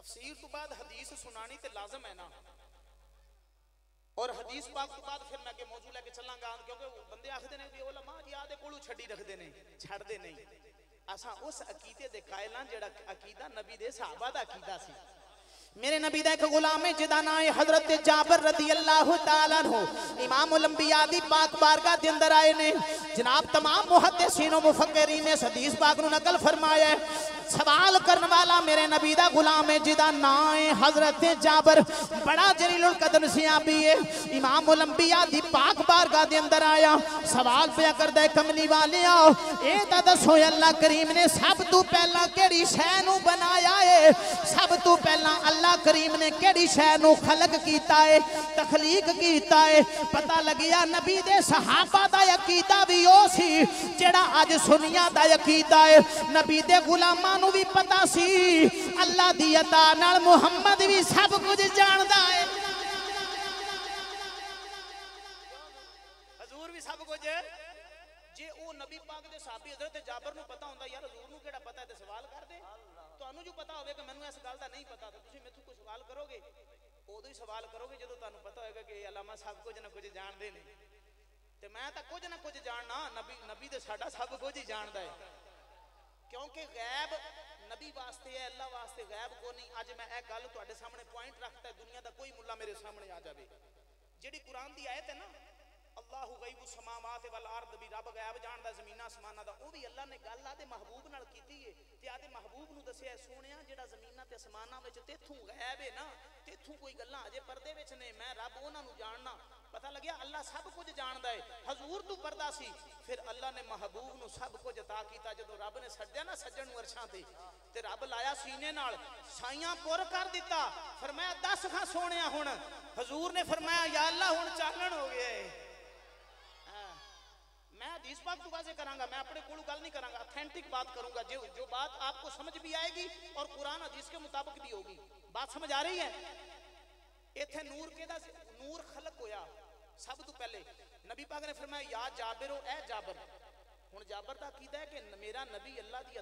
तफसीर तो बाद हदीस सुनानी ते लाजम है ना, और हदीस पाक तो बाद फिर मैं के मौजू लेके चलांगा, क्योंकि बंदे आखदे ने भी उलमा जी आदे कोलू छड्डी रखदे ने, छड्डदे नहीं। असा उस अकीदे दे कायल हां जेड़ा अकीदा नबी दे सहाबा दा अकीदा सी। मेरे नबी दा एक गुलाम है जिदा नाम है हजरत जाबिर रदी अल्लाह तआला अन्हु। इमामुल अंबिया दी पाक बारगाह दे अंदर आए ने जनाब, तमाम मुहद्दिसीन व मुफक्किरीन ने हदीस पाक नु नकल फरमाया है। सवाल करने वाला मेरे नबी दा गुलाम है जिदा नाम है हजरत जाबिर, बड़ा जलीलुल कदर सहाबी है। इमामुल अंबिया दी पाक बारगाह दे अंदर आया, सवाल पे करदा है कमली वालिया ए ता दसो अल्लाह करीम ने सब तो पहला केड़ी शै नु बनाया है? सब तो पहला अल्लाह करीम ने केड़ी शै नु खलक कीता है, तखलीक कीता है? पता लगिया नबी दे सहाबा दा अकीदा भी ओ सी जेड़ा अज सुनिया दा अकीदा है। नबी दे गुलामां नु भी पता सी अल्लाह दी अता नाल मुहम्मद भी सब कुछ जानदा है, हजूर भी सब कुछ। जे ओ नबी पाक दे सहाबी हजरत जाबिर नु पता हुंदा यार हजूर नु केड़ा पता है ते सवाल कर दे। तुहानू जो पता होवे कि मैनू इस गल दा नहीं पता तो तुसीं मेथों कोई सवाल करोगे, उदों ही सवाल करोगे जदों तुहानू पता होएगा कि अलामा सब कुछ ना कुछ जानदे ने। ते मैं तां कुछ ना कुछ जानना, नबी ते साडा सब कुछ ही जानदा है, क्योंकि गैब नबी वास्ते है, अल्लाह वास्ते गैब को नहीं। अज मैं एक गल तुहाडे सामने पॉइंट रखता है, दुनिया दा कोई मुल्ला मेरे सामने आ जावे, जेड़ी कुरान दी आयत है ना अल्लाहु गैबुस समावात वल अर्द, भी रब गैब जानदा जमीन आसमानां दा, ओ भी अल्लाह ने गल आदे महबूब नाल कीती है ते आदे महबूब नू दस्सिया सोहणिया जेड़ा जमीनां ते आसमानां विच तेथों गैब है ना, तेथों कोई गल्लां अजे पर्दे विच ने, मैं रब उन्हां नू जानना। पता लग्या अल्लाह सब कुछ जानदा है। हजूर तू पर्दा सी, फिर अल्लाह ने महबूब नू सब कुछ अता कीता। जदों रब ने सज्जया ना सज्जन नू अरशां ते रब लाया सीने नाल, साइयां पुर कर दिता। फरमाया दस खां सोहणिया हुण, हजूर ने फरमाया या अल्लाह हुण चानण हो गया है। मैं हदीस पाक तो वाज़े करांगा, मैं अपने कोल गल नहीं करांगा, ऑथेंटिक बात करूंगा जो बात आपको समझ भी आएगी और कुरान हदीस के मुताबिक भी होगी। बात समझ आ रही है? इत्थे नूर केदा नूर खलक होया सब तो पहले। नबी पाक ने फरमाया या जाबिर ओ ए जाबिर। हुण जाबिर दा कीदा है कि मेरा नबी अल्लाह दी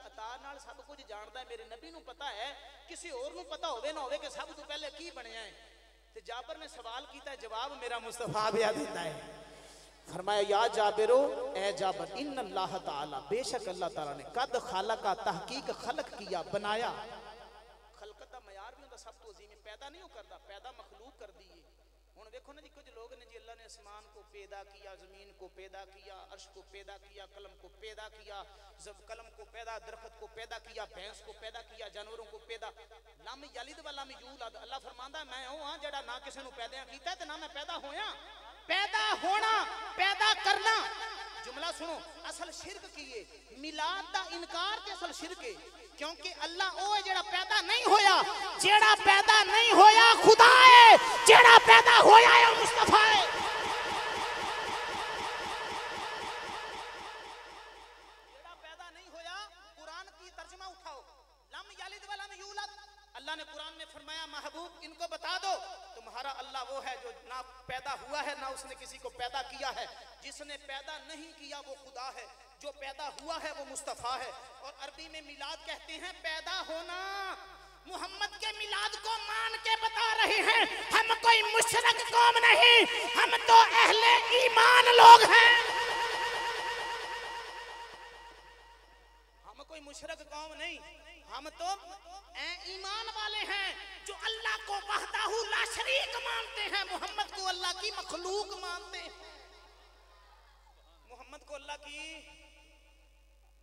अता नाल सब कुछ जानदा है। मेरे नबी नू पता है, किसी और नू पता होवे ना होवे कि सब तो पहले की बनया है। ते जाबिर ने सवाल कीता, जवाब मेरा मुस्तफा दिया देता है। फरमाया या जाबिरो ए जाबिर इन्नल्लाह ताला, बेशक अल्लाह ताला ने कद खालका तहकीक खलक किया, बनाया। खलकत दा मयार भी हुंदा सब तो अजीम, पैदा नहीं करदा, पैदा मखलूक कर दी है। हुण देखो ना जी, कुछ लोग ने जी अल्लाह ने आसमान को पैदा किया, जमीन को पैदा किया, अर्श को पैदा किया, कलम को पैदा किया, कलम को पैदा, दरख्त को पैदा किया, भैंस को पैदा किया, जानवरों को पैदा। लम यलिद व लम यूलद, अल्लाह फरमांदा मैं ओ हां जेड़ा ना किसी नू पैदा कीता ते ना मैं पैदा होया। पैदा होना, पैदा करना, जुमला सुनो, असल शिरक की है। मिलाद दा इनकार ते असल शिरक है, क्योंकि अल्लाह ओ है जेड़ा पैदा नहीं होया। जेड़ा पैदा नहीं होया खुदा है, जेड़ा पैदा होया है मुस्तफा है। जेड़ा पैदा नहीं होया, कुरान की तर्जुमा उठाओ, लम यलिद व लम यूलद। अल्लाह ने कुरान में फरमाया महबूब इनको बता दो तुम्हारा अल्लाह वो है जो ना पैदा हुआ है ना उसने किसी को पैदा किया है। जिसने पैदा नहीं किया वो खुदा है, जो पैदा हुआ है वो मुस्तफा है। और अरबी में मिलाद कहते हैं पैदा होना। मोहम्मद के मिलाद को मान के बता रहे हैं हम कोई मुशरक कौम नहीं, हम तो अहले ईमान लोग हैं। हम कोई मुशरक कौम नहीं, हम तो ईमान वाले हैं जो अल्लाह को वहदाहू ला शरीक मानते हैं, मोहम्मद को अल्लाह की मखलूक मानते हैं। मोहम्मद को अल्लाह की,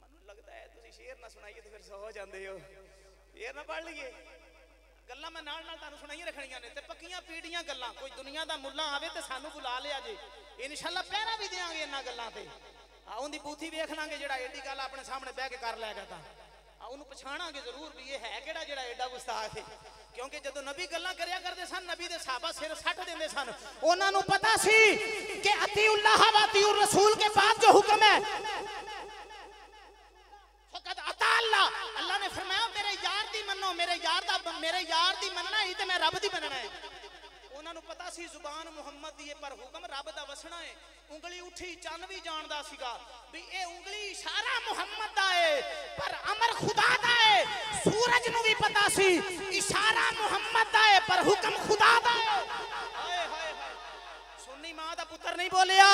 मनु लगता है तुसी शेर ना सुनाइए तो फिर सो जाते हो, शेर ना पढ़ लीए। गल्लां मैं नाल नाल तुहानू सुनाई रखणियां ने ते पक्कियां पीड़ियां गल्लां। कोई दुनिया दा मुल्ला आवे ते सानू बुला लिया जे, इंशाअल्लाह पहरा भी देंगे इन्हां गल्लां ते। उहदी बूथी वेख लांगे जेड़ा एडी गल अपने सामने बैठ के कर लेगा तां उन्होंने पछाणांगे जरूर भी ये है किहड़ा जेड़ा एडा गुस्ताख है। क्योंकि जदों नबी गल्लां करया करदे सन, नबी दे सहाबा सिर सट देंदे सन। उन्हां नूं पता सी कि अतीउल्लाह व अतीउर रसूल के बाद जो हुक्म है फकत अता अल्लाह। अल्लाह ने फरमाया मेरे यार दी मन्नो, मेरे यार दी मनना ही ते मैं रब दी मनना है। उन्हां नूं पता सी जुबान मुहम्मद दी है पर हुक्म रब दा वसना है। उंगली उठी चन्न भी जानदा सीगा भी ए उंगली इशारा मुहम्मद दा है पर अमर खुदा दा है। सूरज नूं भी पता सी इशारा मुहम्मद दा है पर हुक्म खुदा दा है। हाय हाय हाय सुन्नी मां दा पुत्र नहीं बोलिया।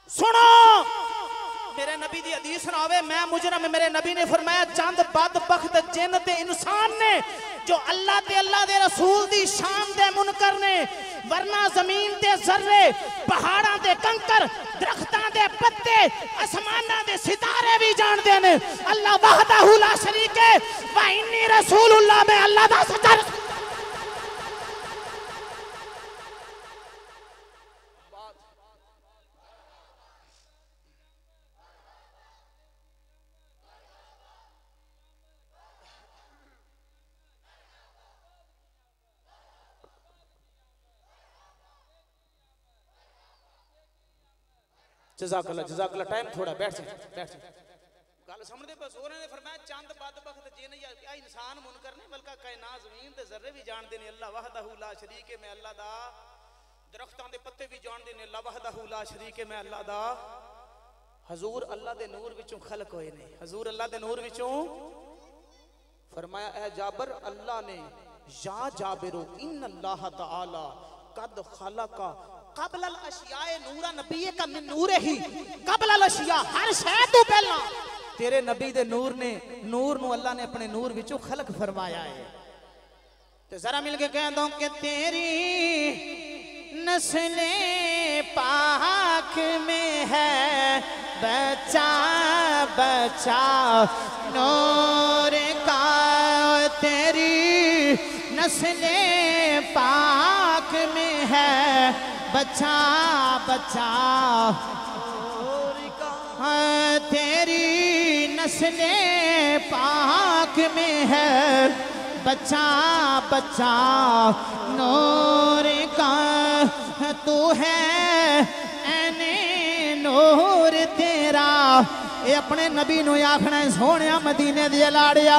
सुनो मेरे नबी दी हदीस सुनावे मैं मुजरम मेरे नबी ने फरमाया चंद बदबख्त जिन ते इंसान ने जो अल्लाह ते अल्लाह दे रसूल दी शान दे मुनकर ने वरना जमीन दे जर्रे पहाड़ां दे कंकर दरख्तां दे पत्ते आसमानां दे सितारे भी जानदे ने अल्लाह वहदहू ला शरीक है व इन्नी रसूलुल्लाह मैं अल्लाह दा सच्चा जज़ाकल्लाह टाइम थोड़ा बैठ जा गल समझदे पे सोरे ने फरमाया चंद बदबख्त जिन या इंसान मुनकर ने बल्कि कायनात ज़मीन ते ज़र्रे भी जानदे ने अल्लाह वहदहू ला शरीक है मैं अल्लाह दा दरख्तां दे पत्ते भी जानदे ने अल्लाह वहदहू ला शरीक है मैं अल्लाह दा हुजूर अल्लाह दे नूर विचों खलक होए ने हुजूर अल्लाह दे नूर विचों फरमाया ए जाबर अल्लाह ने या जाबिरो इन्नल्लाह तआला कद खलका क़ब्ल अल अशियाए नूरा नबी का मिन नूरे ही क़ब्ल अल अशिया हर शै तो पहला तेरे नबी दे नूर ने नूर नु अल्लाह ने अपने नूर विचों खलक फरमाया है। तो जरा मिल के कह दो कि तेरी नस्ले पाक में है बच्चा बच्चा नूर का तेरी नस्ले पाक में है बच्चा बच्चा तेरी नस्ले पाक में है बच्चा बच्चा नूर का तू है ऐने नूर तेरा ये अपने नबी नु आखना सोने मदीने दे लाड़िया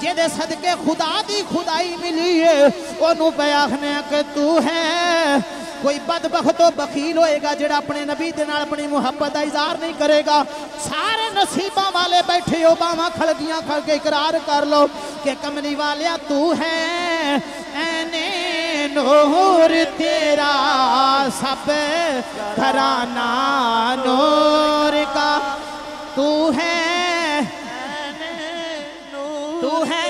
जेदे सदके खुदा दी खुदाई मिली है ओनू पे आखने कि तू है। कोई बदबख्त तो बखील होएगा जेड़ा अपने नबी दे नाल अपनी मुहब्बत का इजहार नहीं करेगा। सारे नसीबा वाले बैठे हो बावा खलगियां खल के इकरार कर लो कि कमली वालिया तू है ऐने नूर तेरा सब घराना नूर का तू है तू है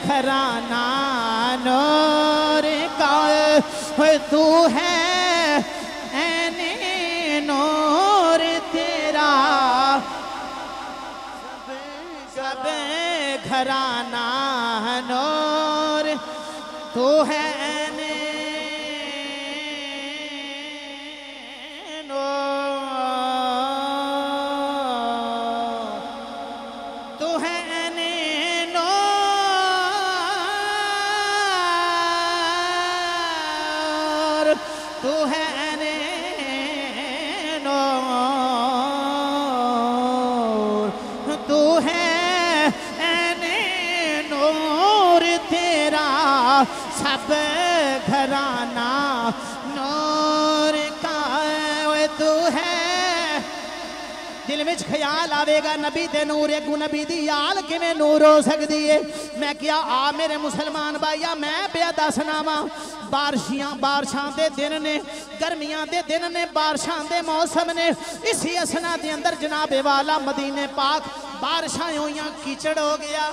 घराना नूर का तू है ऐने नूर तेरा सब घराना नूर तू है ऐने नूर तू है सब घराना नूर का तू है। दिल में ख्याल आवेगा नबी दे नूर एक नबी दी याल किवें नूर हो सकती है। मैं क्या आ मेरे मुसलमान भाईया मैं पिया दसना वा बारिशां दे दिन ने गर्मियां दे दिन ने बारिशां दे मौसम ने इसी असना दे अंदर जनाबे वाला मदीने पाक बारिशां होइयां कीचड़ हो गया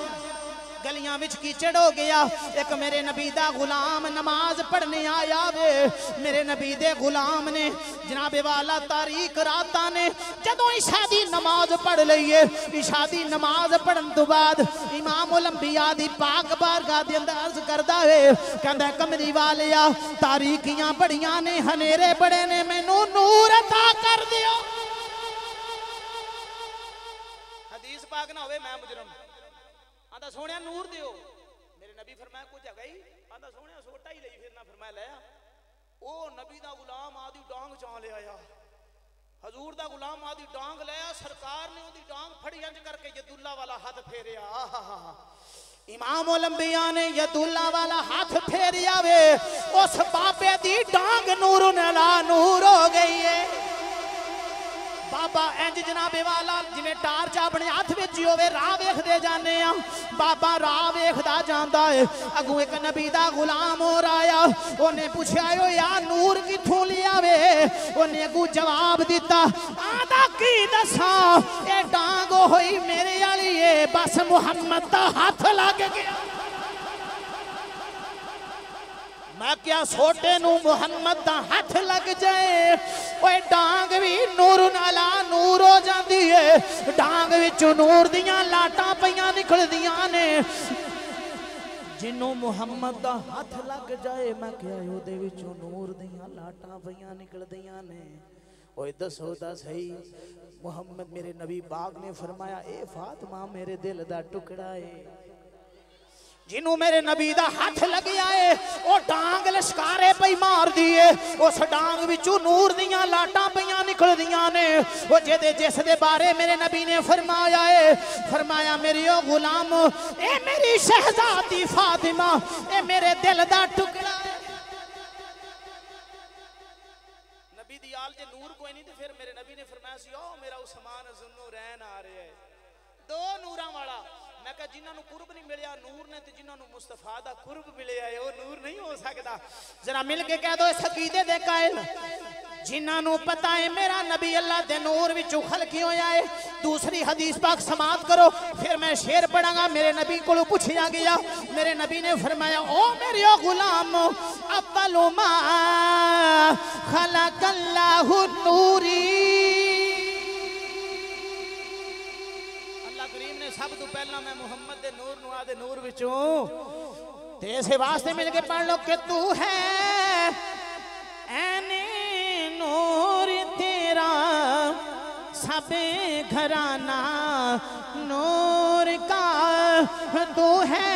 गलियां विच कीचड़ हो गया। एक मेरे नबी दा गुलाम नमाज पढ़ने आया वे। मेरे नबी दे गुलाम ने जनाबे वाला तारीक रातां ने जदों इशा दी नमाज पढ़ लईए, इशा दी नमाज पढ़न तो बाद इमाम उल अंबिया दी पाक बारगाह दे अंदर अर्ज करदा है, कहंदा कमली वालिया तारीकियां बड़ियां ने, हनेरे बड़े ने, मैनू नूर अता कर दियो। हदीस पाक ना होवे मैं मुजरम आंदा सोहणिया नूर दियो। मेरे नबी फरमाया कुछ है गई आंदा सोहणिया सोटा ही लई फिरना। फरमाया ले ओ नबी दा गुलाम आदी डांग चा ले आया। हजूर दा गुलाम आदी डांग ले आया। सरकार ने ओदी डांग फड़ी इंज करके यदुल्ला वाला हाथ फेरिया। इमाम उल अंबिया ने यदुल्ला वाला हाथ फेरिया वे, उस बाबे दी डांग नूर नला नूर हो गई है। बाबा इंज जनाबे वाला जिवें टार्च अपने हाथ विच ही होवे, राह वेखदे जाने आ। बाबा राह वेखदा जांदा है, अगों एक नबी दा गुलाम और आया। ओने पुछया ओ यार नूर किथों लिया वे? ओने अगों जवाब दिता आदा की दसां ए डांग होई मेरे वाली है, बस मुहम्मद दा हाथ लग गया। मैं क्या सोटे नू मुहम्मद दा हाथ लग जाए, ओए डांग भी नूर नाला नूर हो जाती है। डांग विचों नूर दियां लाटां पईयां निकलदियां ने। जिन्हों मुहम्मद दा हाथ लग जाए, मैं क्या ओदे विचों नूर दियां लाटां पईयां निकलदियां ने। ओए दसो दा सही, मुहम्मद मेरे नबी पाक ने फरमाया ए फातिमा मेरे दिल दा टुकड़ा है। जिन्हों मेरे नबी दा हाथ लग जाए वो डांग लश्कारे पई मार दिए, उस डांग विचों नूर दियां लाटां पईयां निकलदियां ने। वो जेदे जिस दे बारे मेरे नबी ने फरमाया है, फरमाया मेरी ओ गुलाम ए मेरी शहजादी फातिमा ए मेरे दिल दा टुकड़ा है। नबी दी आल जे नूर कोई नहीं ते फिर मेरे नबी ने फरमाया सी ओ मेरा उस्मान जुन्नू रैन आ रहा है, दो नूरां वाला। मैं कहा जिन्होंने कुर्ब नहीं मिलिया नूर ने, तो जिन्होंने मुस्तफा दा कुर्ब मिलिया है वो नूर नहीं हो सकता। जरा मिल के कह दो इस अकीदे दे कायल जिन्होंने पता है मेरा नबी अल्लाह दे नूर विचों खलकी होया है। दूसरी हदीस पाक समाप्त करो फिर मैं शेर पढ़ांगा। मेरे नबी को पूछा गया, मेरे नबी ने फरमाया ओ मेरे गुलाम अव्वलु मा खलकल्लाहु नूरी। सब तो पहला मैं मुहम्मद दे नूर नु आदे नूर विचों ते इस वास्ते मिल के पढ़ लो कि तू है ऐने नूर तेरा सब घराना नूर का, तू है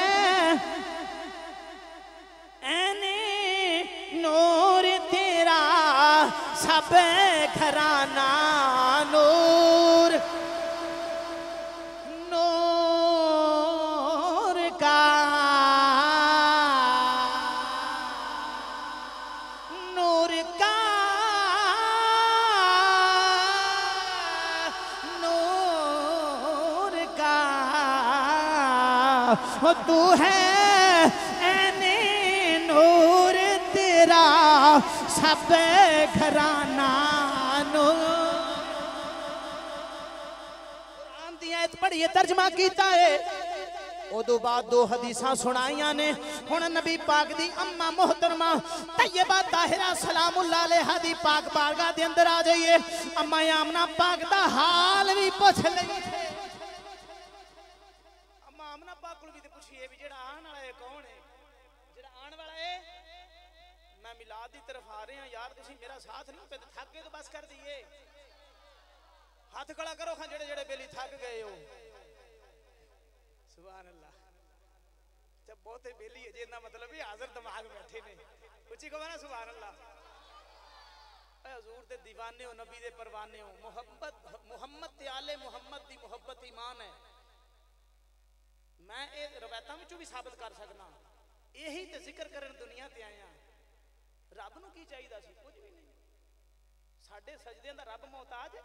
ऐने नूर तेरा सब घराना नूर तू है ऐने नूर तेरा सब घराना नूर। कुरान दी आयत पढ़िए तर्जमा कीता है। उदों बाद दो हदीसां सुनाइयां ने। हुण नबी पाक दी अम्मा मोहतरमा तैयबा ताहिरा सलामुल्लाह अलैहा दी पाक बारगाह दे अंदर आ जाइए। अम्मा आमना पाक दा हाल भी पुछ लईए। मिलाद की तरफ आ रहे हैं यार, तुसी मेरा साथ नहीं पे थक गए तो बस कर दिए। हाथ खड़ा करो खां जेड़े जेड़े बेली थक गए हो। सुभान अल्लाह। जब बहुते बेली है जे ना मतलब भी हाजिर दिमाग बैठे ने कुछ कहो ना सुभान अल्लाह। हजूर दे दीवाने हो, नबी दे परवाने हो। मोहब्बत मुहम्मद ते आले मुहम्मद दी मोहब्बत ईमान है। मैं ये रवायतां विचों भी साबित कर सकना। यही ते जिक्र करन दुनिया ते आया। रब नूं की चाहिदा सी? कुछ भी नहीं। साडे सजदियां दा रब मोहताज है?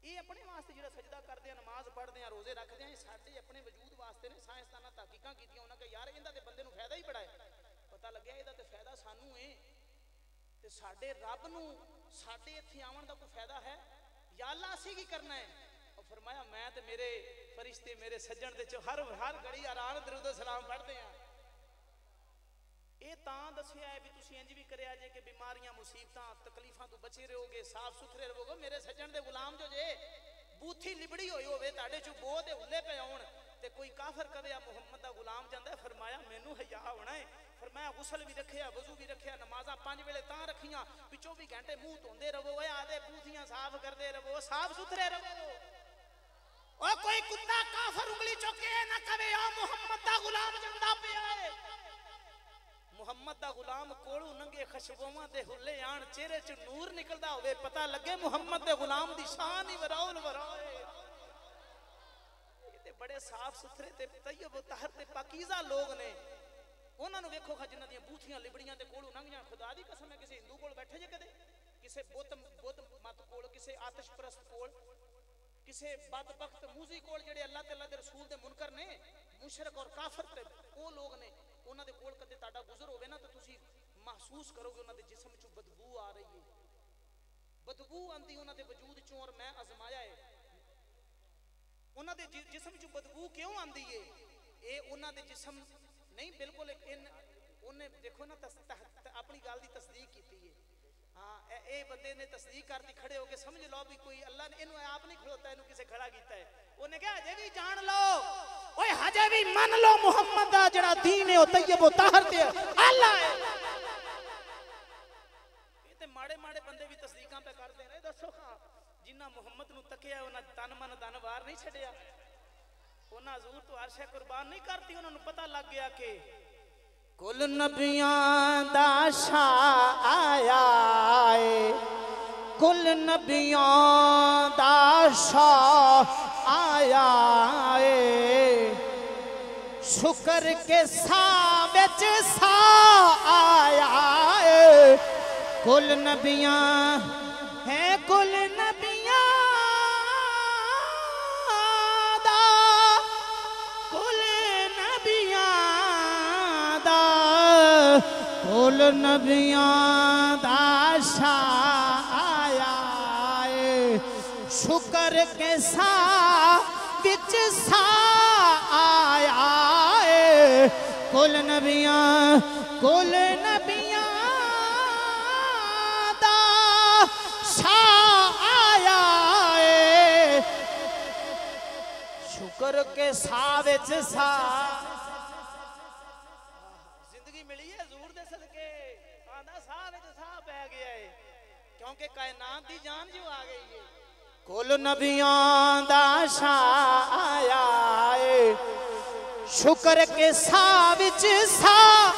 ये अपने वास्ते जिहड़ा सजदा करदे आ, नमाज पढ़दे आ, रोजे रखदे आ, ये साडे अपने वजूद वास्ते ने। साइंसदानां तहकीकां कीतियां, उन्हां कहा यार इहदा ते बंदे नूं फायदा ही बड़ा है। पता लग्या इहदा ते फायदा सानू है ते साडे रब नूं साडे इत्थे आवन दा कोई फायदा है? या अल्लाह असीं की करना है? और फरमाया मैं ते मेरे फरिश्ते मेरे सज्जण दे हर घड़ी आराम दसिया है भी तुसी इंज भी करिया जे कि बीमारियां मुसीबतां तकलीफां तो बचे रहोगे, साफ सुथरे रहोगे। मेरे सज्जन दे गुलाम जो जे बूथी लिबड़ी होई होवे ताड़े चो बो दे हुल्ले पे आउण ते कोई काफर कवे आ मुहम्मद दा गुलाम जांदा है, फरमाया मैनू हया होना है। फरमाया गुसल भी रखिया, वजू भी रखिया, नमाज़ां 5 वेले तां रखियां भी 24 घंटे मुंह धोंदे रहो, ओए आदे बूथियां साफ करदे रहो, साफ सुथरे रहो। ओ कोई कुत्ता काफर उंगली चुके ना कवे आ मुहम्मद दा गुलाम जांदा पिया है। मुहम्मद दा गुलाम कोलू नंगे खुशबूआं दे हुल्ले आण, चेहरे च नूर निकलदा होवे, पता लगे मुहम्मद दे गुलाम दी शान ही वरौल वराए। ये बड़े साफ सुथरे ते तय्यब तहर ते पाकीज़ा लोग ने। उन्हां नूं वेखो जिन्हां दी बूथियां लिबड़ियां ते कोलू नंगियां, खुदा दी कसम है किसी हिंदू कोल बैठे जे कदे, किसी बुत मत कोल, किसी आतिश परस्त कोल, किसी बदबख्त मूजी कोल जेड़े अल्लाह ते अल्लाह दे रसूल दे मुनकर ने, मुशरक और काफर ते वो लोग ने, उन्हां दे कोल कदे ताड़ा गुजर होवे ना तो तुसी महसूस करोगे उन्हां दे जिस्म चों बदबू आ रही है, बदबू आंदी उन्हां दे वजूद चों। और मैं आजमाया है उन्हां दे जिस्म चों बदबू क्यों आंदी है। ये उन्हां दे जिस्म नहीं बिल्कुल उन्हें देखो ना अपनी गल की तस्दीक की है। हाँ ये बंदे ने तस्दीक करती खड़े होके समझ लो भी कोई अल्लाह ने इन्हों आप नहीं खड़ोता, इन्हों किसे खड़ा किया है। उन्हें कहा हजे भी जान लो, ओए हजे भी मन लो मुहम्मद दा जड़ा दीन है ओ तय्यब ओ ताहर ते अल्लाह है। ये ते माड़े माड़े बंदे भी तस्दीकां पे करदे ने। दसो हां जिन्ना मुहम्मद नूं तकिया उन्हां तन मन धन वार नहीं छड़िया, उन्हां हजूर तो अर्श कुर्बान नहीं करती। उन्हां नूं पता लग गया कि कुल नबियां दा शाह आया है, कुल नबियां दा शाह आया है, शुक्र के साह विच साह आया है। कुल नबियां है, कुल नबियां दा, कुल नबियां दा, कुल नबियां दा शाह आया है, शुक्र के साह विच साह आया है। कुल नबियां दा शाह आया है, शुक्र के साह विच साह। जिंदगी मिली है हजूर दे सदके, आंदा साह विच साह पै गया है क्योंकि कायनात दी जान जो आ गई है। कुल नबियां दा शाह आया है, शुक्र के साह विच साह।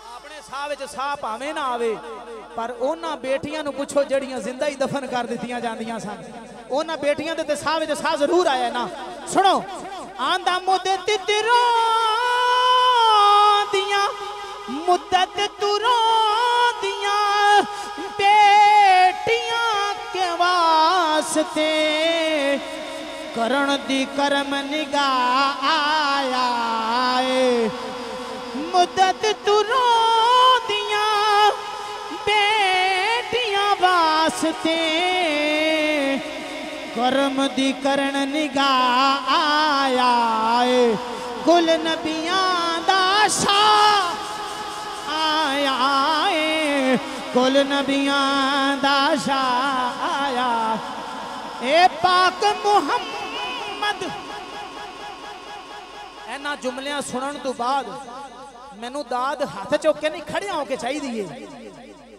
अपने साह विच साह भावें ना आवे पर उन्हां बेटियां नूं पुछो जड़ियां जिंदा ही दफन कर दित्तियां जांदियां सन, उन्हां बेटियां दे साह विच साह जरूर आया ना। सुनो आंदा मुद्दत तिरों दियां, मुद्दत तुरों दियां, बेटियां के वास्ते करण दी करम निगाह आया है। मुद्दत तुरों दियां बेटियां वास्ते करम दी करण निगाह आया है। कुल नबियां दा शाह आया है, कुल नबियां दा शाह आया। ए पाक मुहम्मद इन्हां जुमलियां सुनन तो बाद मैनू दाद हाथ चुक के नहीं खड़े होके चाहिए,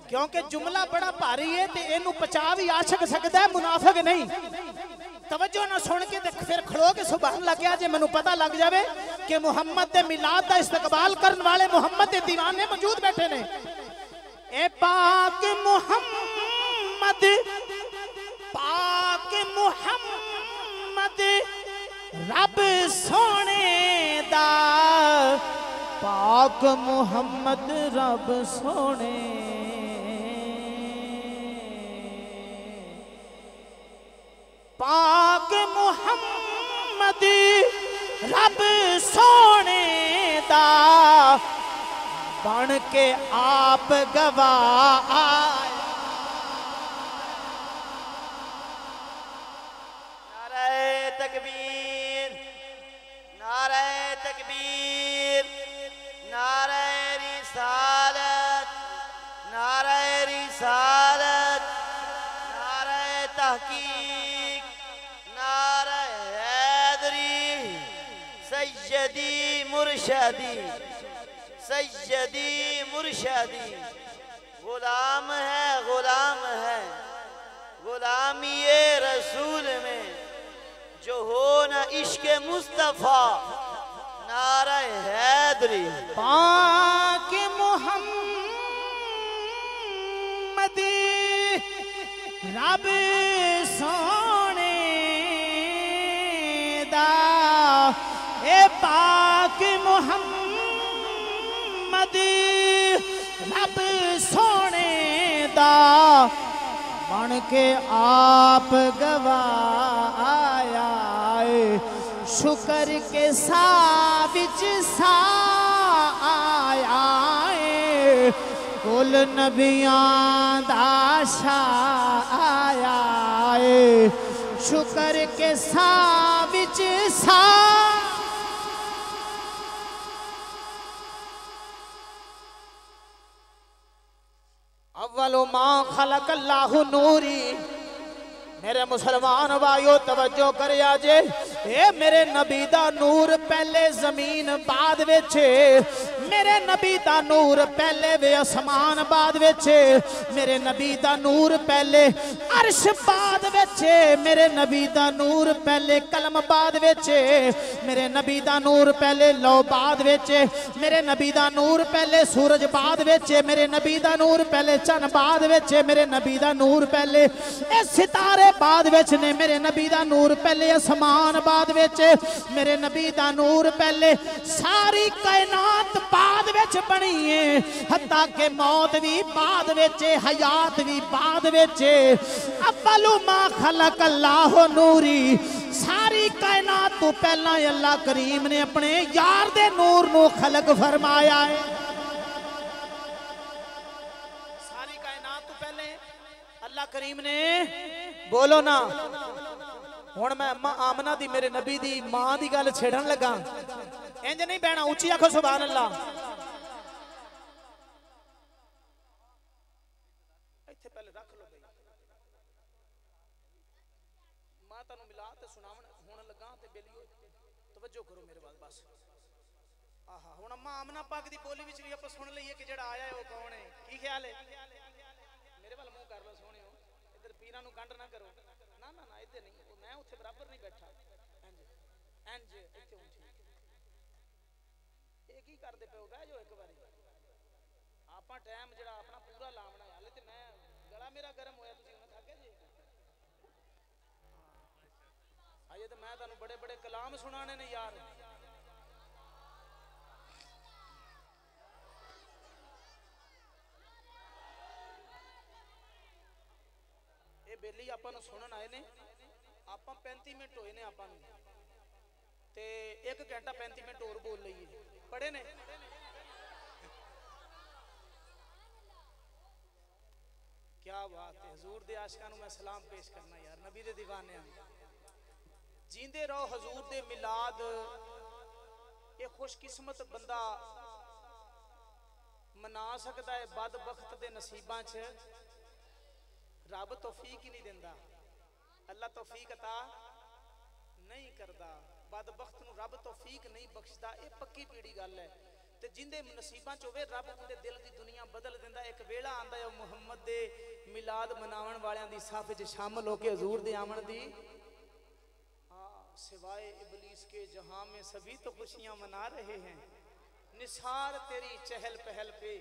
क्योंकि जुमला बड़ा भारी है ते इनू पचा भी आशक सकता है, मुनाफिक नहीं। तवज्जो ना सुन के ते फिर खड़ो के सुभान अल्लाह क्या जे मैनू पता लग जाए कि मुहम्मद दे मिलाद दा इस्तकबाल करने वाले मुहम्मद दे दीवाने मौजूद बैठे ने। ए पाक मुहम्मद, पाक मुहम्मद रब सोने दा, पाक मुहम्मद रब सोने। पाक मुहम्मद रब सोने दा बन के आप गवाह। नारे तकबीर, नारे तकबीर, नारे सैयदी मुर्शदी, सैयदी मुर्शदी। गुलाम है, गुलाम है, गुलामी रसूल में जो हो न इश्क मुस्तफा, नारा हैदरी। पाक मुहम्मदी रब सोने दा, ए पाक मुहम्मदी रब सोने दा, बन के आप गवाया शुक्र के सा विच सा आया, कुल नबियां दा शाह आया, शुक्र के सा विच सा। अव्वलु मा खलक अल्लाहु नूरी। मेरे मुसलमान भाइयों तवज्जो कर आजे, ए मेरे नबी दा नूर पहले जमीन बाद विच, मेरे नबी दा नूर पहले वे आसमान बाद विच, मेरे नबी दा नूर पहले अर्श बाद विच, मेरे नबी दा नूर पहले कलम बाद विच, मेरे नबी दा नूर पहले लौ बाद विच, मेरे नबी दा नूर पहले सूरज बाद विच, मेरे नबी दा नूर पहले चंद बाद विच, मेरे नबी दा नूर पहले ए सितारे बाद विच ने, मेरे नबी दा नूर पहले आसमान बाद विच, मेरे नबी दा नूर पहले सारी कायनात बाद विच बनी है, हत्ता के मौत भी बाद विच, हयात भी बाद विच। अव्वलु मा खलक अल्लाह नूरी, सारी कायनात तो पहला अल्लाह करीम ने अपने यार दे नूर नू खलक फरमाया है। सारी कायनात तो पहले अल्लाह करीम ने, बोलो ना हुण मैं अम्मा आमना दी मेरे नबी दी मां दी गल छेड़न लगा, इंज नहीं बहना, उच्ची आखो सुभान अल्लाह। इत्थे पहले रख लो भाई, मां तानू मिला ते सुनावन हुण लगा ते बेलियो तवज्जो करो मेरे वाल बस। आहा हुण अम्मा आमना पाक दी बोली विच भी आपां सुन लईए कि जेड़ा आया है वो कौन है, की ख्याल है? मेरे वाल मुंह कर लो सोहणियो, इधर पीरां नू गंढ ना करो, ना ना ना इधर नहीं, मैं उत्थे बराबर नहीं बैठा, इंज इंज इत्थे हूं ठीक। ये की करदे पे हो बह जो एक बारी, आपां टाइम जेड़ा अपना पूरा लावना है, हाले ते मैं गला मेरा गर्म होया, तुसीं हुण थक गए जी। अजे तो मैं तुहानू बड़े बड़े कलाम सुनाने ने यार। ये बेली आपां नू सुनन आए ने, आपां 35 मिनट होए ने आपां नू, ते 1 घंटा 35 मिनट और बोल लईए, पढ़े ने। क्या बात है, हजूर दे आशिकां नू मैं सलाम पेश करना यार, नबी दे दीवाने जींदे रहो हजूर दे मिलाद। ये खुशकिस्मत बंदा मना सकता है, बदबख्त दे नसीबां च रब तौफीक ही नहीं दिंदा, अल्लाह तौफीक अता नहीं करदा, बदबख्त नू रब तौफीक नहीं बख्शदा, ये पक्की पीड़ी गल है। ते जिंदे नसीबां च होवे रब उनदे दिल दी दुनिया बदल दिंदा। एक वेला आंदा है मुहम्मद दे मिलाद मनावण वालियां दी साफ च शामिल होके हजूर दे आमण दी, सिवाय इबलीस के जहां में सभी तो खुशियां मना रहे हैं, निसार तेरी चहल पहल पे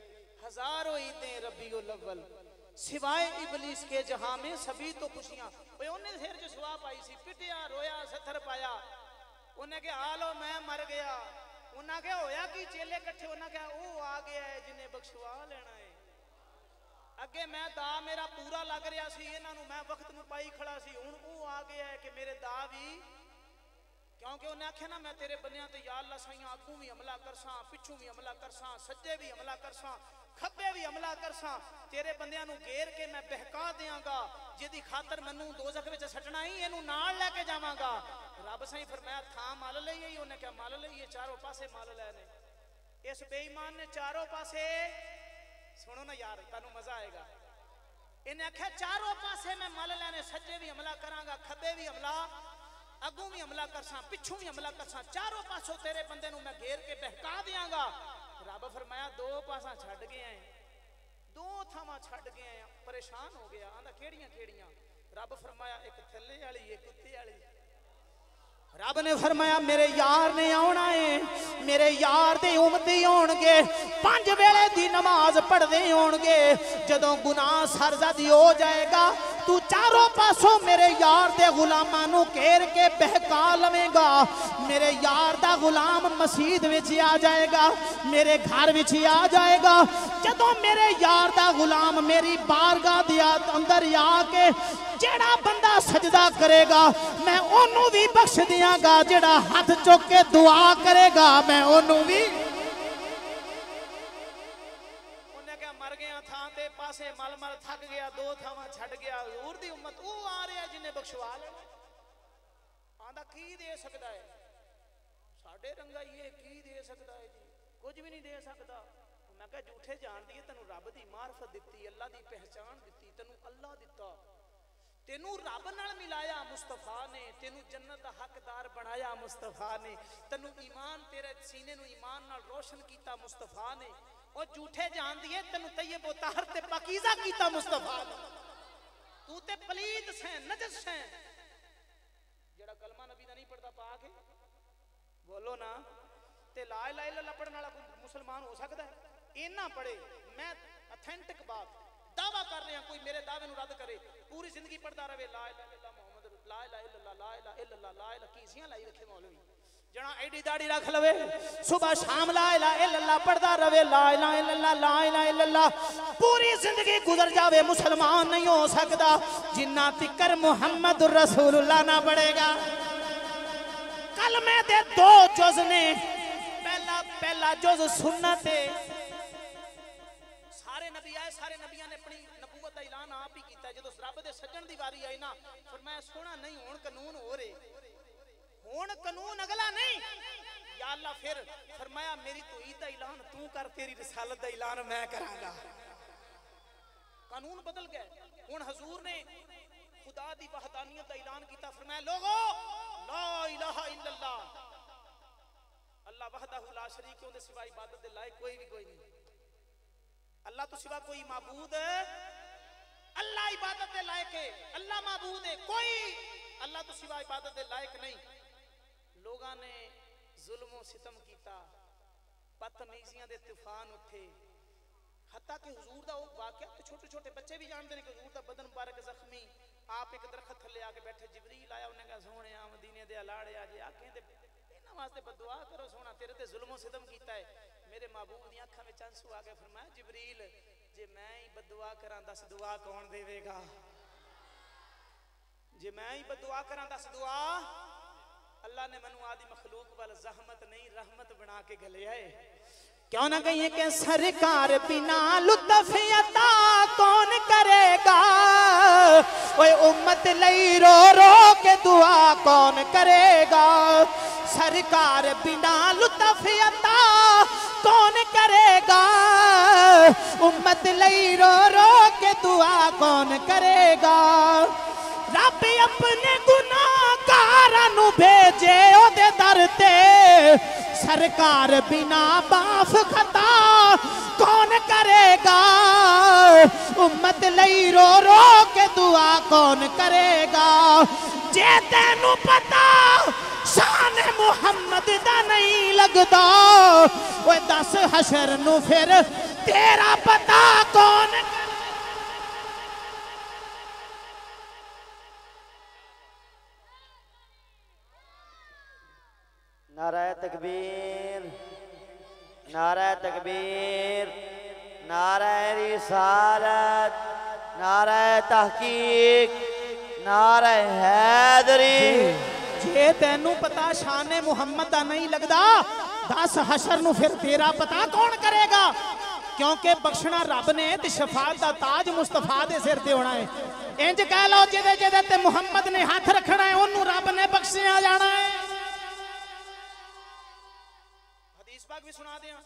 हजारों ईदें रबीउल अव्वल, सिवाय इबलीस के जहां में सभी तो खुशियां। उन्हें सिर च सुआ पाई सी, पिटिया रोया सत्थर पाया, उन्हें कहा आलो मैं मर गया, उन्हें क्या होया कि चेले इकट्ठे, उन्हें क्या वो आ गया है जिन्हें बख्शवा लेना है। अगे मैं दा मेरा पूरा लग रहा सी, इन्हां नूं मैं वक्त नूं पाई खड़ा सी, हुण वो आ गया है कि मेरे दा भी, क्योंकि उन्हें आख्या ना मैं तेरे बनिया ते या अल्लाह साईं अगू भी हमला करसा, पिछू भी हमला करसा, सज्जे भी हमला करसा, खब्बे भी हमला करसा, तेरे बंदियां नूं घेर के मैं बहका देंगा, जिहदी खातर मैनू दोज़ख विच सटना ही इहनूं नाल लेके जावांगा। रब साईं फरमाया थां मल लईए, उन्हें क्या मल लईए, चारों पासे मल लैने। इस बेईमान ने चारों पासे, सुनो ना यार तुहानूं मजा आएगा, इन्हें आख्या चारों पासे मैं मल लैने, सज्जे भी हमला करांगा, खब्बे भी हमला अगों भी हमला करसा पिछों भी हमला करसा चारों पासों तेरे बंदे नूं मैं घेर के बहका देंगा। रब फरमाया दो पासा छड़ गए हैं, दो थावां छड़ गए हैं, परेशान हो गया। आंदा केड़ियां केड़ियां? रब फरमाया एक थल्ले वाली एक उत्ते वाली। रब ने फरमाया मेरे यार ने आना है, मेरे यार दे उम्मती होणगे, 5 वेले दी नमाज पढ़दे होणगे। जदों गुनाह सरजद हो जाएगा तू चारों पासों मेरे यार दे गुलामां नूं घेर के बहका लवेगा। मेरे यार दा गुलाम मस्जिद विच आ जाएगा, मेरे घर विच आ जाएगा। जदों मेरे यार दा गुलाम मेरी बारगाह दे अंदर आके जेड़ा बंदा सजदा करेगा मैं ओनू भी बख्श दियांगा, जेड़ा हाथ चुक के दुआ करेगा मैं ओनू भी। उन्हें क्या मर गया था ते पासे मल मल थक गया, दो थावां छड़ गया। हजूर दी उम्मत वो आ रहा जिन्हें बख्शवा लेना। आंदा की दे सकदा है साडे रंगा ये की दे सकदा है जी? कुछ भी नहीं दे सकदा। मैं कहा झूठे जान दिए, तेनू रब दी मार्फत दित्ती, अल्लाह दी पहचान दित्ती, तेनू अल्लाह दित्ता, तेनू रब नाल मिलाया मुस्तफा ने, तेनू जन्नत दा हकदार बनाया मुस्तफा ने, तेनू ईमान तेरे सीने नू ईमान नाल रोशन कीता मुस्तफा ने। और झूठे जान दिए तेनू तैयब व ताहर ते पाकीज़ा कीता मुस्तफा ने। तू ते पलीत है नजस है। जेड़ा कलमा नबी दा नहीं पढ़दा पाक है बोलो ना, ते ला इलाहा इल्लल्लाह पढ़न वाला कोई मुसलमान हो सकदा है? इन्ना पढ़े। मैं ऑथेंटिक बात दावा कर रहे हैं, कोई मेरे दावे नूं रद्द करे। पूरी जिंदगी पढ़ता रहे ला इलाहा इल्लल्लाह मुहम्मद ला इलाहा इल्लल्लाह ला इलाहा इल्लल्लाह ला इलाहा, कीसियां लाई रखे मौलवी। जना एडी दाढ़ी रख लवे सुबह शाम ला इलाहा इल्लल्लाह पढ़ता रहे, ला इलाहा इल्लल्लाह ला इलाहा इल्लल्लाह, पूरी जिंदगी गुजर जावे मुसलमान नहीं हो सकता जिन्ना तिकर मुहम्मद रसूलुल्लाह ना पढ़ेगा। कलमे दे 2 जुज़ ने, पहला जुज़ सुन्नत है। सारे नबी आए, सारे नबियां ने अपनी नबूवत का ऐलान आप ही किया। जो रब दे सजण दी वारी आई ना, फरमाया सोना नहीं हुण कानून हो रहे, हुण कानून अगला नहीं या अल्लाह। फिर फरमाया मेरी तौहीद दा ऐलान तू कर, तेरी रिसालत दा ऐलान मैं करांगा। कानून बदल गए। हुण हुजूर ने खुदा दी वहदानियत दा ऐलान किया। फरमाया लोगो ला इलाहा इल्लल्लाह, अल्लाह वहदहु ला शरीक, उहदे सिवा इबादत दे लायक कोई नहीं। अल्लाह तो सिवा कोई माबूद है, अल्लाह इबादत दे लायक है, अल्लाह माबूद है, कोई अल्लाह तो सिवा इबादत दे लायक नहीं। लोगां ने जुल्म सितम कीता, बदतमीजियां दे तूफान उठे, हत्ता कि हुजूर दा वो वाकया तो छोटे छोटे बच्चे भी जानते हैं कि हुजूर दा बदन मुबारक जख्मी, आप एक दरखत थल्ले आके बैठे, जिबरील आया, उन्हें कहा सोने मदीने दे लाड़े आ जे आखें ते इन्हां वास्ते बददुआ करो, सोना तेरे ते जुल्म सितम कीता है। मेरे महबूब दी अखां विच आंसू आ गए। फरमाया जिबरील जे मैं ही बददुआ करां दस दुआ कौन देवेगा? जे मैं ही बददुआ करां दस दुआ? अल्लाह ने मैनू आदि मखलूक वाल जहमत नहीं रहमत बना के गलिया है। क्यों ना कहिए कि सरकार बिना लुत्फ अता कौन करेगा, ओए उम्मत लई रो रो के दुआ कौन करेगा। सरकार बिना लुत्फ अता कौन करेगा, उम्मत लई रो रो के दुआ कौन करेगा। रब अपने गुनाहगारां नू भेजे ओदे दर ते, सरकार बिना माफ खता कौन करेगा। उम्मत लई रो रो के दुआ कौन करेगा। जे तेनू पता शान मुहम्मद दा नहीं लगदा, ओए दस हशर नू फिर तेरा पता कौन। नाराए तकबीर, नाराए तकबीर, नाराए रिसालत, नाराए तहकीक, नाराए हैदरी। जे तेनू पता शान मुहम्मद दा नहीं लगदा, 10 हशर नू फिर तेरा पता कौन करेगा। क्योंकि बख्शना रब ने ते शफाअत दा ताज मुस्तफा दे सिर ते होना है। इंज कह लो जेदे जेदे ते मुहम्मद ने हाथ रखना है ओनू रब ने बख्शिया जाना है। हदीस पाक भी सुना दिया,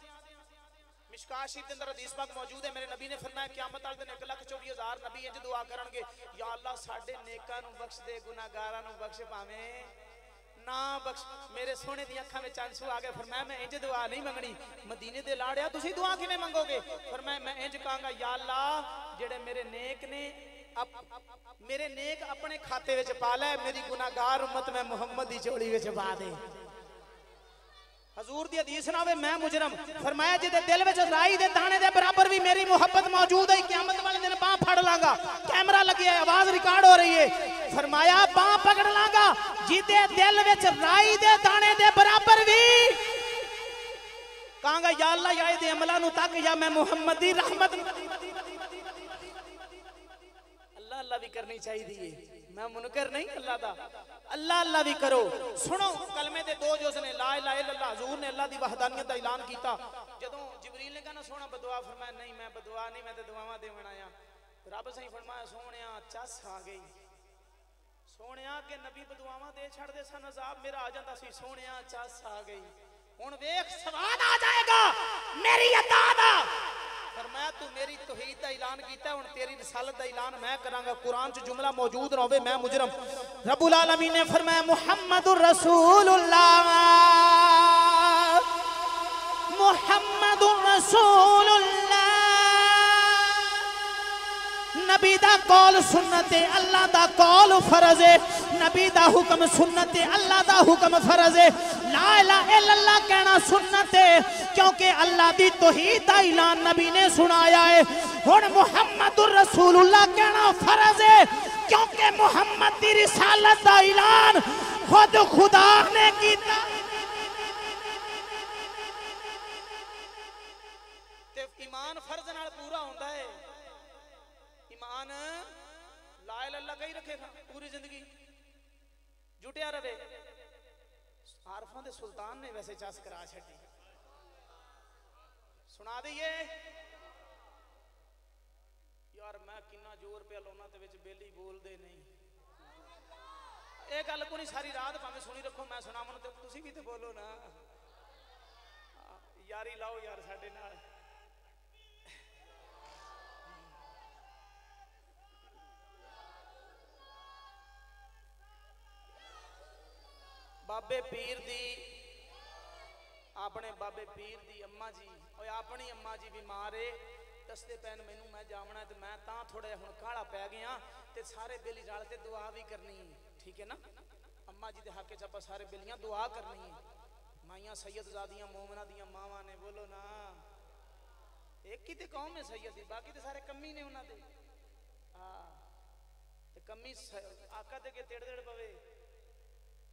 मिशकात शरीफ के अंदर हदीस पाक मौजूद है। मेरे नबी ने फरमाया क़यामत वाले दिन 1,24,000 नबी इंज दुआ करनगे, या अल्लाह साडे नेकां नू बख्श दे, गुनाहगारां नू बख्श, भावें ना बख्श मेरे सोने दी अखां विच आंसू आ गए। फरमाया मैं इंज दुआ नहीं मंगनी, मदीने दे लाड़िया तुसी दुआ किवें मंगोगे? फरमाया मैं इंज कहांगा या अल्लाह जेड़े मेरे नेक ने मेरे नेक अपने खाते विच पा ले, मेरी गुनाहगार उम्मत मैं मुहम्मद दी झोली विच पा दे। हजूर दी हदीस ना होवे मैं मुजरम। फरमाया जिदे दिल विच राई दे दाने दे बराबर भी मेरी मोहब्बत मौजूद है, क़यामत वाले दिन बांह फड़ लांगा। कैमरा लगी है, आवाज रिकॉर्ड हो रही है। फरमाया बांह पकड़ लांगा जिदे दिल विच राई दे दाने दे बराबर भी कहांगा या अल्लाह या दे अमला नु तक या मैं मुहम्मद दी रहमत। अल्लाह अल्लाह भी करनी चाहिए, मैं मुनकर नहीं अल्लाह दा। अल्लाह अल्लाह भी करो। सुनो कलमे दे दो जुज़ ने, ला इलाहा इल्लल्लाह। हजूर ने अल्लाह दी वहदानियत दा ऐलान कीता। जदों जिबरील ने कहना सोना बदुआ, फरमाया नहीं मैं बदुआ नहीं, मैं ते दुआवां देवन आया। रब सही फरमाया सोहणिया चस आ गई। सोहणिया के नबी बदुआवां दे छड़दे सन, अज़ाब मेरा आ जांदा सी। सोहणिया चस आ गई। हुण वेख सवाद आ जाएगा मेरी अता दा। फरमाया तू मेरी तौहीद दा ऐलान कीता, हुण तेरी रिसालत दा ऐलान मैं करांगा। कुरान च जुमला मौजूद ना होवे मैं मुजरम। रब्बुल आलमीन ने फरमाया मुहम्मदुर रसूलुल्लाह, मुहम्मदुर रसूलुल्लाह। नबी दा कौल सुन्नत है, अल्लाह दा कौल फर्ज है। नबी दा हुक्म सुन्नत है, अल्लाह दा हुक्म फर्ज है। ला इलाहा इल्लल्लाह कहना सुन्नत है, क्योंकि अल्लाह दी तौहीद दा ऐलान नबी ने सुनाया है। हुण मुहम्मदुर रसूलुल्लाह कहना फर्ज है, क्योंकि मुहम्मद दी रिसालत दा ऐलान खुद खुदा ने कीता। ते ईमान फर्ज नाल पूरा होंदा है। ईमान ला इलाहा इल्लल्लाह कही रखेगा पूरी जिंदगी जुटिया रहे। आरफां दे सुल्तान ने वैसे चस करा छड्डी। सुना दईए यार मैं किन्ना जोर पे लाउना ते विच बेली बोलदे नहीं। ਇਹ ਗੱਲ ਕੋਈ ਸਾਰੀ ਰਾਤ ਭਾਵੇਂ ਸੁਣੀ ਰੱਖੋ, मैं ਸੁਣਾਵਾਂ ਤੇ ਤੁਸੀਂ ਵੀ ਤੇ ਬੋਲੋ ਨਾ। ਯਾਰੀ ਲਾਓ ਯਾਰ ਸਾਡੇ ਨਾਲ। बाबे पीर दी अपने बाबे पीर दी अम्मा जी और अपनी अम्मा जी बीमार है। दसते पैन मैनू मैं जावना ते मैं तां थोड़ा हुण काला पै गया ते सारे बेली रल के दुआ भी करनी है। ठीक है ना, अम्मा जी दे हक च आपां सारे बेलियां दुआ करनी है। माइयां सैयदजादियां मोमना दियां मावां ने, बोलो ना। एक ही ते कौम है सैयद दी, बाकी ते सारे कमी ने उन्हां दे। हां ते कमी आका दे के तेड़ तेड़ पवे।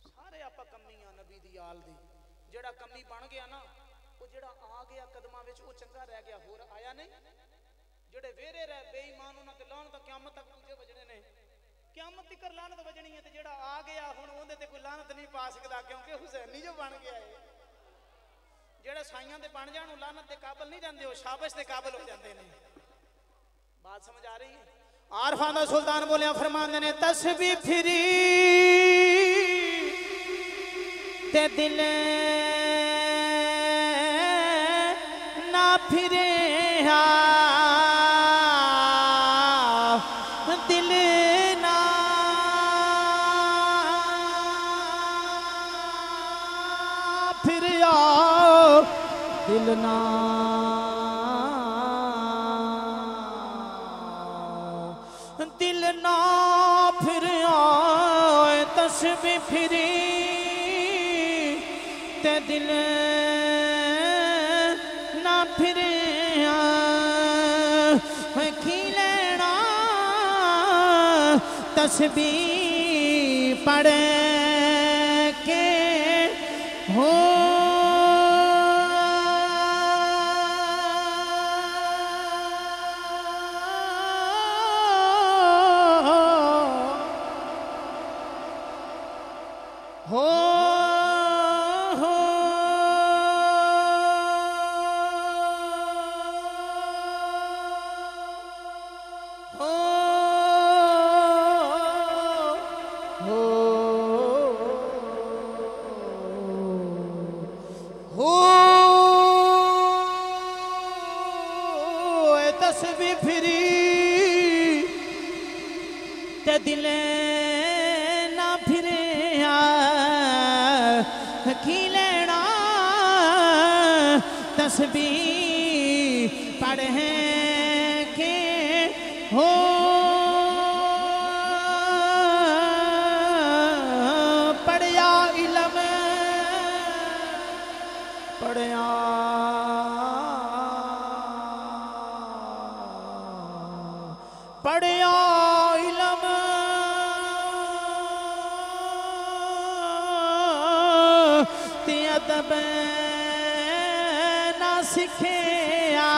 सारे आपा कमी आ नबी दी आल दी। जेड़ा कमी बन गया ना, वो जेड़ा आ गया कदमां विच वो चंगा रह गया, होर आया नहीं। जेड़े वेरे रह बेईमान उन्हां ते लानत क़यामत तक पूजे वजने ने। क़यामत तक लानत वजनी है। ते जेड़ा आ गया हुण ओंदे ते कोई लानत नहीं पा सकदा, क्योंकि हुसैनी जो बन गया है। जेड़े साइयां दे बन जाण लानत दे काबिल नहीं रहंदे, वो शाबाश दे काबिल हो जांदे ने। बात समझ आ रही है? आरफां दा सुल्तान बोलिया फरमांदे ने तस्बीह फिरी ते दिल ना फिरे, दिल ना फिरे, दिल ना दिल ना फिरे। तस्बीह फिरी ते दिल ना फिरे। की लेना तस्बीह पढ़ के हो। तस्बीह फिरी ते दिल ना फिरे। की लेना तस्बीह पढ़ के हो पढ़या इलम पढ़या पढ़या इलम ते अदब ना सिखिया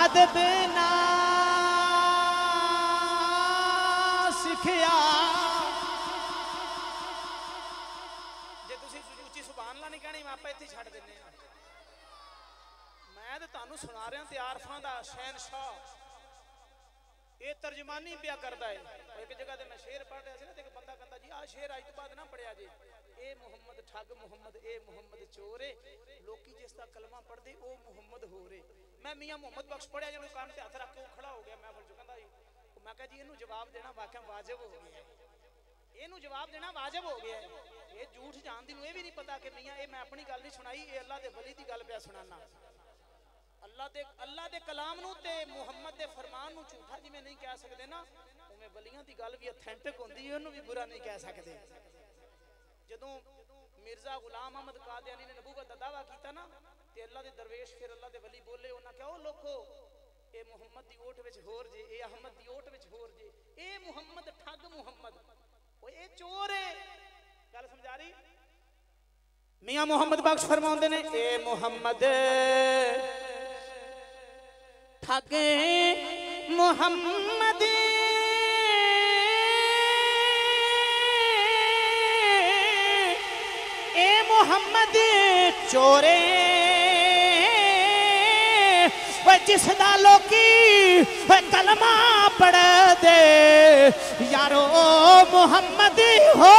अदब ना सिखिया जे तुसी उच्ची सुभान अल्लाह नहीं कहनी मैं आपे इत्थे छड्ड दिन्ने आ मैं ते तुहानू सुना रहा ते आरफां दा शहनशाह ये तर्जमानी पिया करता है एक जगह ते मैं शेर पढ़ रहा था ना एक बंदा कहता जी आ शेर आज तो बाद ना पढ़िया जी ए मुहम्मद ठग मुहम्मद ए मुहम्मद चोर है लोकी जिसका कलमा पढ़दे ओ मुहम्मद हो रे मैं मियां मोहम्मद बख्श पढ़िया जदों कान ते हथ रख के खड़ा हो गया मैं फिर कहंदा जी मैं कहा जी इनू जवाब देना वाकई वाजिब हो गया इनू जवाब देना वाजिब हो गया ये झूठ जानदी नू ये भी नहीं पता कि मियां ये मैं अपनी गल नहीं सुनाई ये अल्लाह दे वली दी गल पिया सुनाना अल्लाह दे कलाम नू ते मुहम्मद दे फरमान नू झूठा जिवें नहीं कह सकदे ना उवें वलियां दी गल भी ऑथेंटिक होंदी है ओनू भी बुरा नहीं कह सकदे जदों मिर्जा गुलाम अहमद कादियानी ने नबूवत दा दावा कीता ना ते अल्लाह दे दरवेश फिर अल्लाह दे वली बोले उन्हां कहा ओ लोको ए मुहम्मद दी ओठ विच होर जे ए अहमद दी ओठ विच होर जे ए मुहम्मद ठग मुहम्मद ओ ए चोर है गल समझा रही मियां मोहम्मद बख्श फरमाउंदे ने ए मुहम्मद ठग मुहम्मद ए मुहम्मद चोरे जिसदा लोकी कलमा पढ़ दे यारो मुहम्मद हो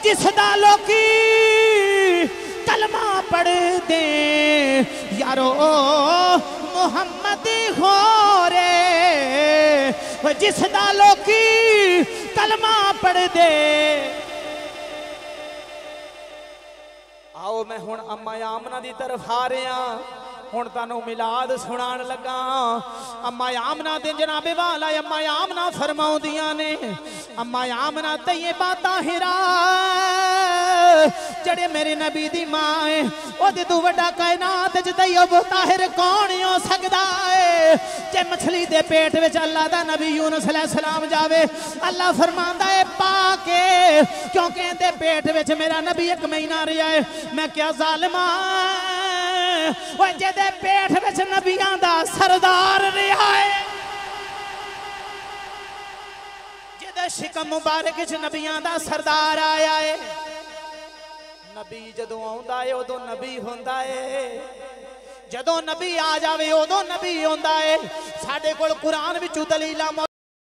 जिसदा लोकी कलमा पढ़ दे यारो मुहम्मद हो रे जिसदा लोकी कलमा पढ़ दे आओ मैं हुण अम्मा आमना दी तरफ आ रहा हुण तानू मिलाद सुनान लगा अम्मा आमना दे जनाबे वाला अम्मा आमना फरमाउंदियां ने अम्मा आमना तैयबा ताहिरा जड़े मेरे नबी दी मां है ओदे तू वड्डा कायनात च तैयब ताहिर कौन हो सकदा है जे मछली दे पेट विच अल्लाह दा नबी यूनुस अलैहिस्सलाम जावे अल्लाह फरमांदा है पाके क्योंकि इहदे पेट विच मेरा नबी एक महीना रहा है मैं क्या जालिमा ओए जेदे पेट विच नबियां दा सरदार रहा है जेदे शिकम मुबारक च नबियां दा सरदार आया है नबी जदों आउंदा है उदों नबी हुंदा है जदों नबी आ जावे उदों नबी हुंदा है साडे कोल कुरान विचों दलीलां